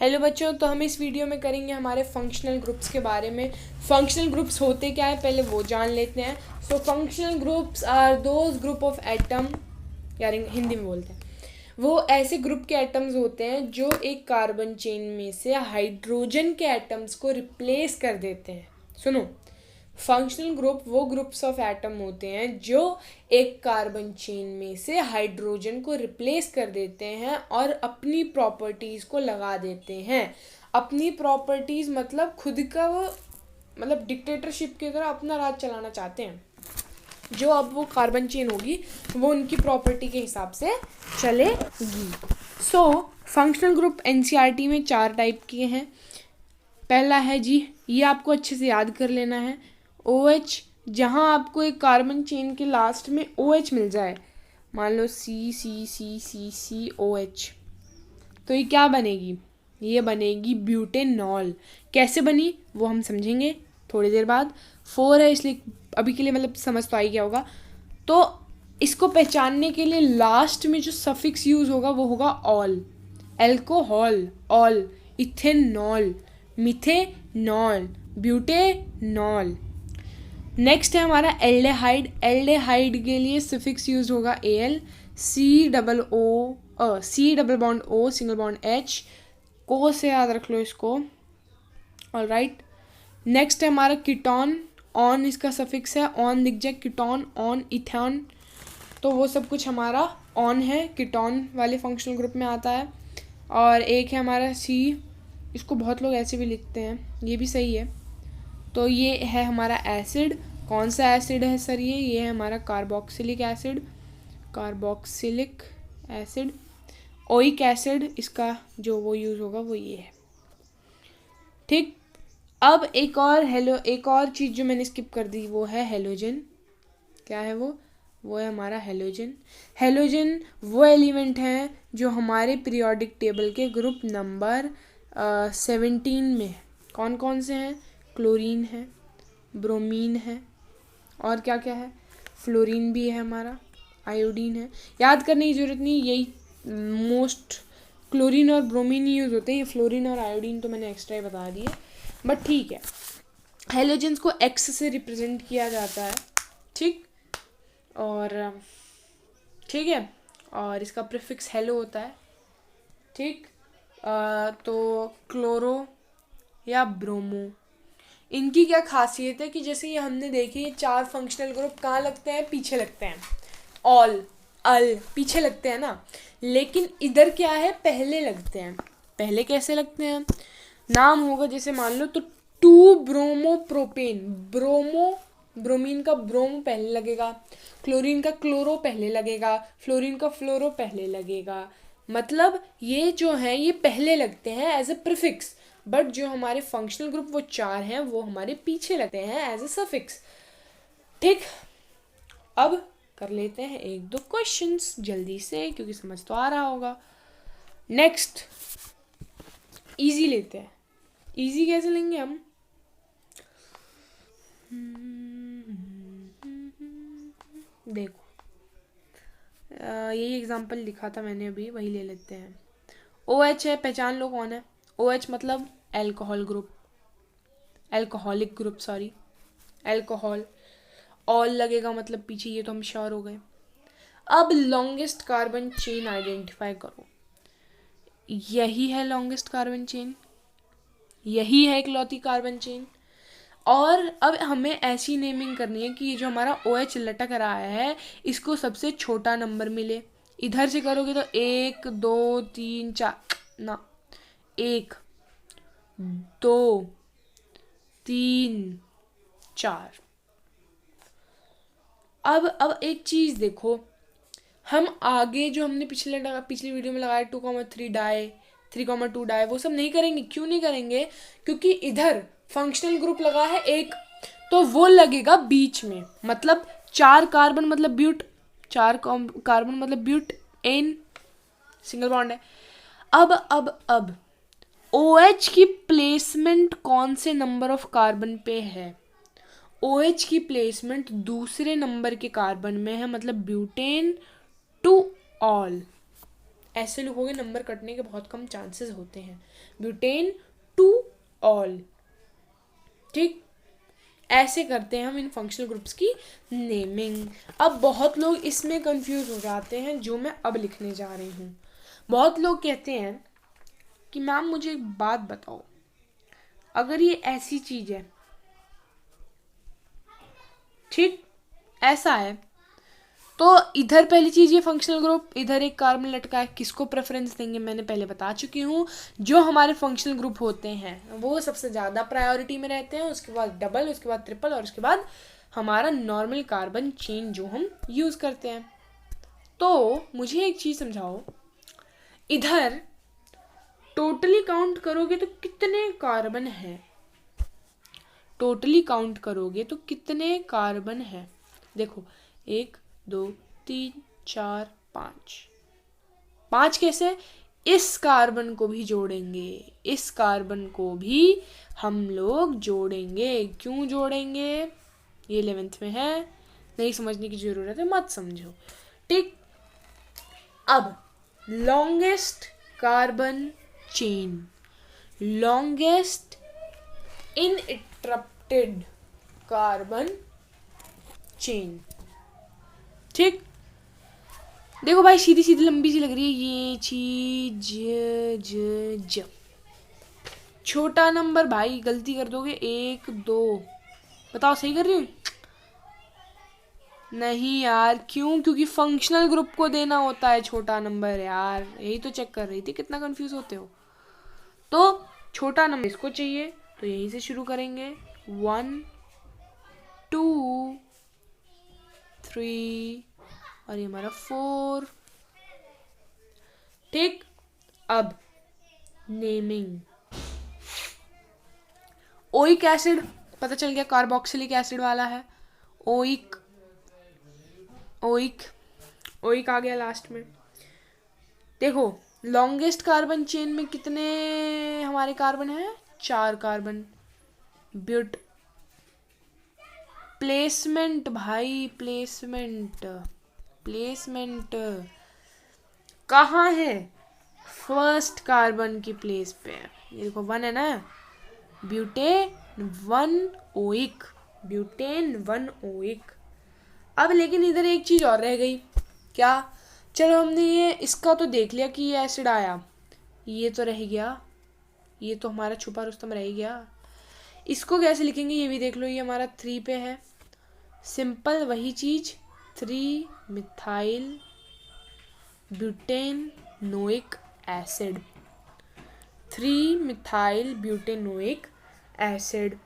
Hello बच्चों, तो हम इस वीडियो में करेंगे हमारे फंक्शनल ग्रुप्स के बारे में। फंक्शनल ग्रुप्स होते क्या है पहले वो जान लेते हैं। So functional groups are those group of atom, यार हिंदी में बोलते हैं, वो ऐसे ग्रुप के एटम्स होते हैं जो एक कार्बन चेन में से हाइड्रोजन के एटम्स को रिप्लेस कर देते हैं। सुनो, फंक्शनल ग्रुप वो ग्रुप्स ऑफ एटम होते हैं जो एक कार्बन चेन में से हाइड्रोजन को रिप्लेस कर देते हैं और अपनी प्रॉपर्टीज़ को लगा देते हैं। अपनी प्रॉपर्टीज़ मतलब खुद का वो, मतलब डिक्टेटरशिप की तरह अपना राज चलाना चाहते हैं। जो अब वो कार्बन चेन होगी वो उनकी प्रॉपर्टी के हिसाब से चलेगी। सो फंक्शनल ग्रुप एनसीईआरटी में 4 टाइप के हैं। पहला है जी, ये आपको अच्छे से याद कर लेना है, OH। जहाँ आपको एक कार्बन चेन के लास्ट में OH मिल जाए, मान लो CCCCCOH, तो ये क्या बनेगी? ये बनेगी ब्यूटेनॉल। कैसे बनी वो हम समझेंगे थोड़ी देर बाद। 4 है इसलिए अभी के लिए मतलब समझ तो आई क्या होगा। तो इसको पहचानने के लिए लास्ट में जो सफिक्स यूज़ होगा वो होगा all. Alcohol, all, ethanol, methanol, butanol. Next है हमारा एल्डेहाइड। एल्डेहाइड के लिए सफिक्स यूज होगा Al, C double bond O, single bond H, को से याद रख लो इसको। ऑलराइट, नेक्स्ट है हमारा कीटोन। ऑन इसका सफिक्स है, ऑन दिख जाए, कीटोन, ऑन, इथेन, तो वो सब कुछ हमारा ऑन है, कीटोन वाले फंक्शनल ग्रुप में आता है। और एक है हमारा C, इसको बहुत लोग ऐसे भी लिखते हैं, ये भी सही है। तो ये है हमारा एसिड। कौन सा एसिड है सर? ये है हमारा carboxylic acid. Carboxylic acid, oic acid, इसका जो वो यूज़ होगा वो ये है। ठीक, अब एक और चीज़ जो मैंने स्किप कर दी वो है हेलोजन। क्या है वो है हमारा हेलोजन। हेलोजन वो एलिमेंट हैं जो हमारे पीरियोडिक टेबल के ग्रुप नंबर 17 में है। कौन कौन से हैं? क्लोरीन है, ब्रोमीन है, और क्या क्या है, फ्लोरीन भी है हमारा, आयोडीन है। याद करने की ज़रूरत नहीं, यही मोस्ट क्लोरीन और ब्रोमीन ही यूज़ होते हैं। ये फ्लोरीन और आयोडीन तो मैंने एक्स्ट्रा ही बता दिए, बट ठीक है। हेलोजेंस को X से रिप्रेजेंट किया जाता है, ठीक, और ठीक है, और इसका प्रीफिक्स हेलो होता है, ठीक। तो क्लोरो या ब्रोमो, इनकी क्या खासियत है कि जैसे ये हमने देखी, ये 4 फंक्शनल ग्रुप कहाँ लगते हैं? पीछे लगते हैं। ऑल, अल पीछे लगते हैं ना, लेकिन इधर क्या है? पहले लगते हैं। पहले कैसे लगते हैं? नाम होगा जैसे मान लो तो 2 ब्रोमोप्रोपेन, ब्रोमीन का ब्रोमो पहले लगेगा, क्लोरीन का क्लोरो पहले लगेगा, फ्लोरीन का फ्लोरो पहले लगेगा। मतलब ये जो है ये पहले लगते हैं एज ए प्रीफिक्स, बट जो हमारे फंक्शनल ग्रुप वो 4 हैं वो हमारे पीछे लगते हैं एज ए सफिक्स। ठीक, अब कर लेते हैं 1-2 क्वेश्चंस जल्दी से, क्योंकि समझ तो आ रहा होगा। नेक्स्ट इजी लेते हैं। इजी कैसे लेंगे हम? देखो, यही एग्जांपल लिखा था मैंने अभी, वही ले लेते हैं। OH है, पहचान लो कौन है। OH मतलब alcohol group, alcoholic group, sorry, alcohol. All लगेगा मतलब पीछे, ये तो हम श्योर हो गए। अब लॉन्गेस्ट कार्बन चेन आइडेंटिफाई करो। यही है लॉन्गेस्ट कार्बन चेन, यही है इकलौती कार्बन चेन। और अब हमें ऐसी नेमिंग करनी है कि ये जो हमारा OH लटक रहा है इसको सबसे छोटा नंबर मिले। इधर से करोगे तो 1 2 3 4 ना, 1 2 3 4। अब एक चीज़ देखो, हम आगे जो हमने पिछली वीडियो में लगाया 2,3 डाई, 3,2 डाई, वो सब नहीं करेंगे। क्यों नहीं करेंगे? क्योंकि इधर फंक्शनल ग्रुप लगा है एक, तो वो लगेगा बीच में, मतलब 4 कार्बन मतलब ब्यूट, 4 कार्बन मतलब ब्यूट, एन सिंगल बॉन्ड है। अब OH की प्लेसमेंट कौन से नंबर ऑफ कार्बन पे है? OH की प्लेसमेंट दूसरे नंबर के कार्बन में है, मतलब ब्यूटेन टू ऑल। ऐसे लिखोगे नंबर कटने के बहुत कम चांसेस होते हैं। ब्यूटेन टू ऑल, ठीक। ऐसे करते हैं हम इन फंक्शनल ग्रुप्स की नेमिंग। अब बहुत लोग इसमें कंफ्यूज हो जाते हैं जो मैं अब लिखने जा रही हूँ। बहुत लोग कहते हैं कि मैम मुझे एक बात बताओ, अगर ये ऐसी चीज है, ठीक, ऐसा है, तो इधर पहली चीज ये फंक्शनल ग्रुप, इधर एक कार्बन लटका है, किसको प्रेफरेंस देंगे मैंने पहले बता चुकी हूँ। जो हमारे फंक्शनल ग्रुप होते हैं वो सबसे ज़्यादा प्रायोरिटी में रहते हैं, उसके बाद डबल, उसके बाद ट्रिपल, और उसके बाद हमारा नॉर्मल कार्बन चेन जो हम यूज़ करते हैं। तो मुझे एक चीज़ समझाओ, इधर टोटली काउंट करोगे तो कितने कार्बन हैं? टोटली काउंट करोगे तो कितने कार्बन हैं? देखो, 1 2 3 4 5। 5 कैसे? इस कार्बन को भी जोड़ेंगे, इस कार्बन को भी हम लोग जोड़ेंगे। क्यों जोड़ेंगे? ये 11th में है, नहीं समझने की जरूरत है, मत समझो, ठीक। अब longest carbon chain, longest इनइंटरप्टेड carbon chain, ठीक। देखो भाई, सीधी सीधी लंबी सी लग रही है ये चीज, ज छोटा नंबर भाई, गलती कर दोगे 1 2। बताओ सही कर रही हूँ? नहीं यार, क्यों? क्योंकि फंक्शनल ग्रुप को देना होता है छोटा नंबर यार, यही तो चेक कर रही थी, कितना कंफ्यूज होते हो। तो छोटा नंबर इसको चाहिए, तो यहीं से शुरू करेंगे, 1 2 3 और ये हमारा 4, ठीक। अब नेमिंग, ओइक एसिड, पता चल गया कार्बोक्सिलिक एसिड वाला है, ओइक, ओइक, ओइक आ गया लास्ट में। देखो, लॉन्गेस्ट कार्बन चेन में कितने हमारे कार्बन हैं? 4 कार्बन। ब्यूट, प्लेसमेंट भाई, प्लेसमेंट, प्लेसमेंट कहाँ है? फर्स्ट कार्बन की प्लेस पे। ये देखो 1 है ना, ब्यूटेन 1 ओइक, ब्यूटेन 1 ओइक। अब लेकिन इधर एक चीज और रह गई, क्या? चलो हमने ये इसका तो देख लिया कि ये एसिड आया, ये तो रह गया, ये तो हमारा छुपा रुस्तम रह गया। इसको कैसे लिखेंगे ये भी देख लो, ये हमारा 3 पे है, सिंपल वही चीज, 3 methyl butanoic acid, 3 methyl butanoic acid.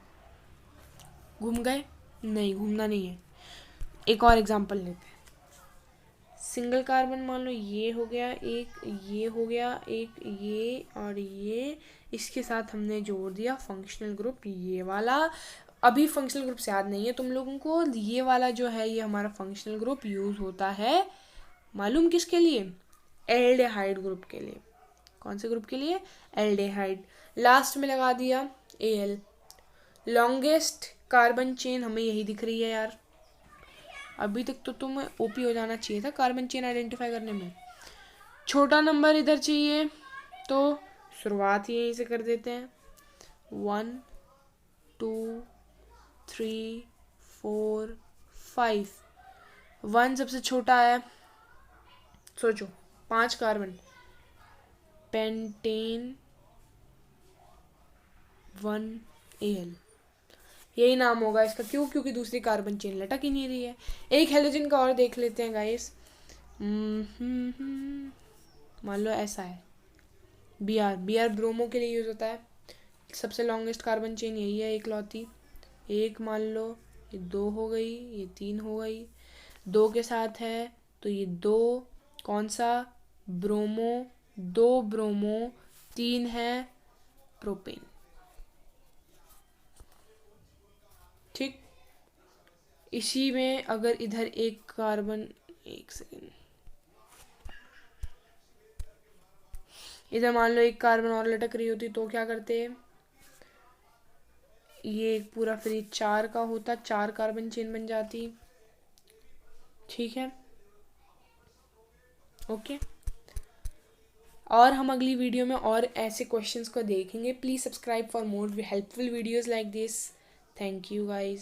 घूम गए? नहीं, घूमना नहीं है। एक और एग्जांपल लेते हैं, सिंगल कार्बन मान लो ये हो गया एक, ये हो गया एक, ये और ये, इसके साथ हमने जोड़ दिया फंक्शनल ग्रुप ये वाला। अभी फंक्शनल ग्रुप से याद नहीं है तुम लोगों को, ये वाला जो है ये हमारा फंक्शनल ग्रुप यूज होता है, मालूम किसके लिए? एल्डेहाइड ग्रुप के लिए। कौन से ग्रुप के लिए? एल्डेहाइड। लास्ट में लगा दिया Al। लॉन्गेस्ट कार्बन चेन हमें यही दिख रही है यार, अभी तक तो तुम्हें ओपी हो जाना चाहिए था कार्बन चेन आइडेंटिफाई करने में। छोटा नंबर इधर चाहिए, तो शुरुआत यहीं से कर देते हैं, 1 2 3 4 5। 1 सबसे छोटा है, सोचो 5 कार्बन, पेंटेन 1 Al, यही नाम होगा इसका। क्यों? क्योंकि दूसरी कार्बन चेन लटक ही नहीं रही है। एक हेलोजन का और देख लेते हैं गाइस, मान लो ऐसा है, Br ब्रोमो के लिए यूज होता है, सबसे लॉन्गेस्ट कार्बन चेन यही है इकलौती। एक मान लो, ये 2 हो गई, ये 3 हो गई, 2 के साथ है तो ये 2, कौन सा? ब्रोमो, 2 ब्रोमो, 3 है प्रोपेन, ठीक। इसी में अगर इधर एक कार्बन, एक सेकेंड, इधर मान लो एक कार्बन और लटक रही होती तो क्या करते? ये एक पूरा फ्री 4 का होता, 4 कार्बन चेन बन जाती, ठीक है, ओके। और हम अगली वीडियो में और ऐसे क्वेश्चंस को देखेंगे. Please subscribe for more helpful videos like this. Thank you guys.